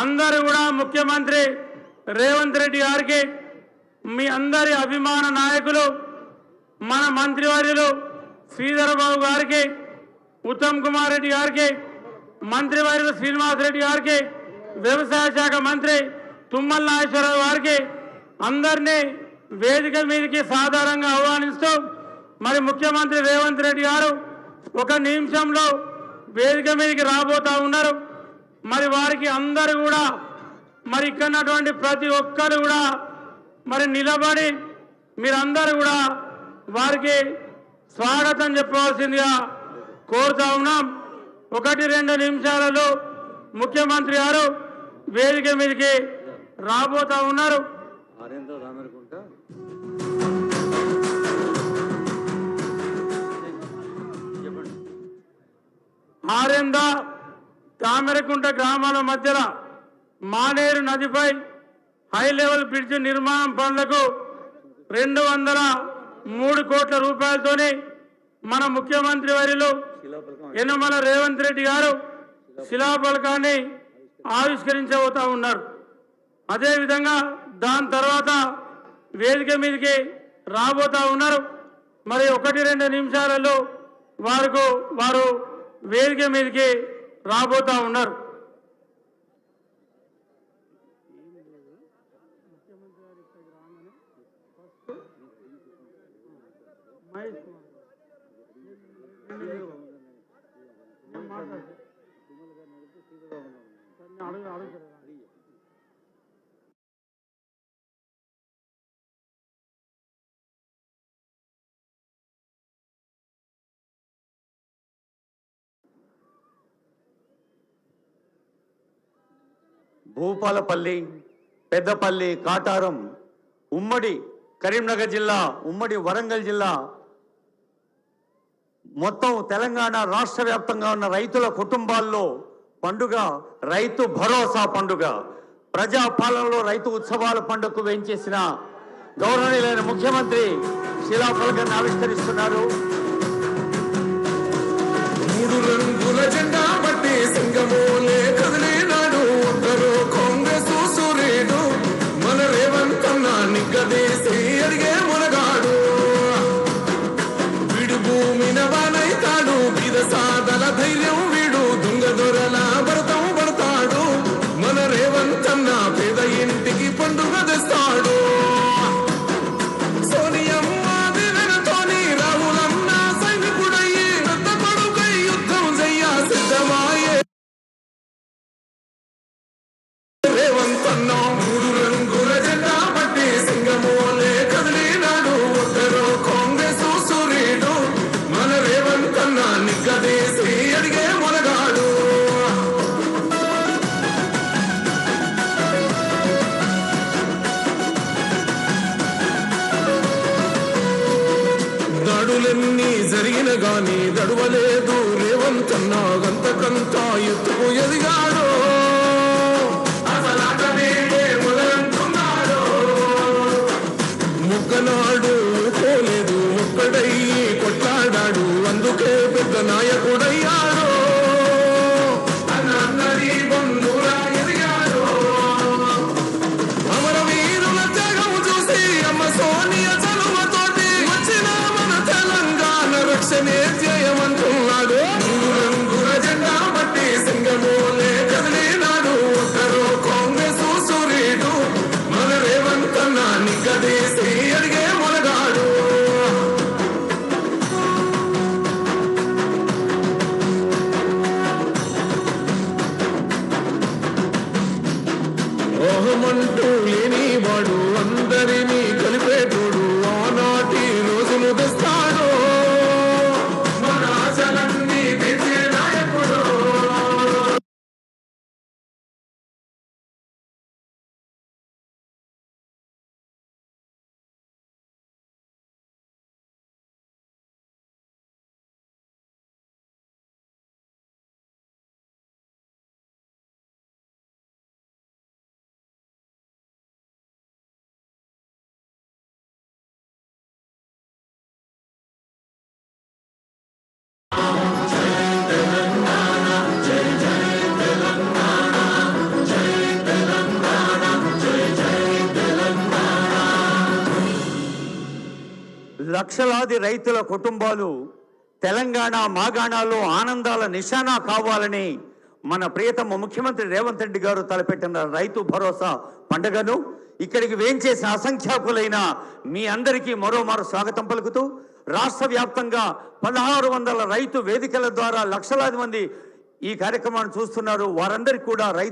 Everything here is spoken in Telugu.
అందరూ కూడా ముఖ్యమంత్రి రేవంత్ రెడ్డి గారికి మీ అందరి అభిమాన నాయకులు మన మంత్రివర్యులు శ్రీధర్ బాబు గారికి ఉత్తమ్ కుమార్ రెడ్డి గారికి మంత్రివర్యులు శ్రీనివాస్ రెడ్డి గారికి వ్యవసాయ శాఖ మంత్రి తుమ్మల నాగేశ్వరరావు గారికి అందరినీ వేదిక మీదకి సాధారణంగా ఆహ్వానిస్తూ మరి ముఖ్యమంత్రి రేవంత్ రెడ్డి గారు ఒక నిమిషంలో వేదిక మీదకి రాబోతా ఉన్నారు. మరి వారికి అందరూ కూడా మరి ఇక్కడున్నటువంటి ప్రతి ఒక్కరు కూడా మరి నిలబడి మీరందరూ కూడా వారికి స్వాగతం చెప్పవలసిందిగా కోరుతా ఉన్నాం. 1-2 నిమిషాలలో ముఖ్యమంత్రి గారు వేదిక మీదకి రాబోతా ఉన్నారు. ఆరెంద తామరకుంట గ్రామాల మధ్యలో మానేరు నదిపై హై లెవెల్ బ్రిడ్జ్ నిర్మాణం పనులకు 203 కోట్ల రూపాయలతోని మన ముఖ్యమంత్రి వర్యులు యనమల రేవంత్ రెడ్డి గారు శిలాఫలకాన్ని ఆవిష్కరించబోతా ఉన్నారు. అదేవిధంగా దాని తర్వాత వేదిక మీదకి రాబోతా ఉన్నారు. మరి 1-2 నిమిషాలలో వారు వేదిక మీదకి రాబోతా ఉన్నారు. భూపాలపల్లి, పెద్దపల్లి, కాటారం, ఉమ్మడి కరీంనగర్ జిల్లా, ఉమ్మడి వరంగల్ జిల్లా, మొత్తం తెలంగాణ రాష్ట్ర వ్యాప్తంగా ఉన్న రైతుల కుటుంబాల్లో పండుగ రైతు భరోసా పండుగ. ప్రజాపాలనలో రైతు ఉత్సవాల పండుగకు వేయించేసిన గౌరవనీయులైన ముఖ్యమంత్రి శిలాఫలకాన్ని ఆవిష్కరిస్తున్నారు. 3 రంగుల జెండా పట్టి సింగమోలే కదిలినాడు ఒక్కరు కాంగ్రెస్ సూర్యుడు మన రేవంత్ అన్న నిగ్గదీసి అడిగే మునగాడు. వీడు భూమిన వానైతాడు బీద సాదల ధైర్యం వీడు దొంగ దొరల భరతం పడతాడు. మన రేవంత్ అన్న పేద ఇంటికి పండుగ తెస్తాడు. దాడులన్నీ జరిగిన గాని దడువలేదు రేవంత్ అన్న గంతకంతా ఎత్తుకు ఎదిగాడు. ముక్కనాడు పోలేదు ఒక్కడయ్యి కొట్లాడాడు అందుకే పెద్ద నాయకుడయ్యాడు. అన్నది బంధురా ఎదిగాడు. అమరవీరుల త్యాగం చూసి అమ్మ సోనియా చలువతోటి వచ్చిన మన తెలంగాణ రక్షణే ధ్యేయమంటున్నాడు. 3 రంగుల జెండా పట్టి సింగమోలే కదిలినాడు ఒక్కరు కాంగ్రెస్ సూర్యుడు మన రేవంత్ అన్న నిగ్గదీసి అడిగే మునగాడు. ఓహమంటూ లేని వాడు అందరినీ కలిపేటోడు ఆనాటి రోజులు తెస్తాడు. మన ఆశలన్నీ తెచ్చే నాయకుడు. లక్షలాది రైతుల కుటుంబాలు తెలంగాణ మాగాణాల్లో ఆనందాల నిశానా కావాలని మన ప్రియతమ ముఖ్యమంత్రి రేవంత్ రెడ్డి గారు తలపెట్టిన రైతు భరోసా పండుగను ఇక్కడికి వేంచేసిన అసంఖ్యాకులైన మీ అందరికీ మరోమారు స్వాగతం పలుకుతూ రాష్ట్ర వ్యాప్తంగా 1600 రైతు వేదికల ద్వారా లక్షలాది మంది ఈ కార్యక్రమాన్ని చూస్తున్నారు. వారందరికీ కూడా రైతు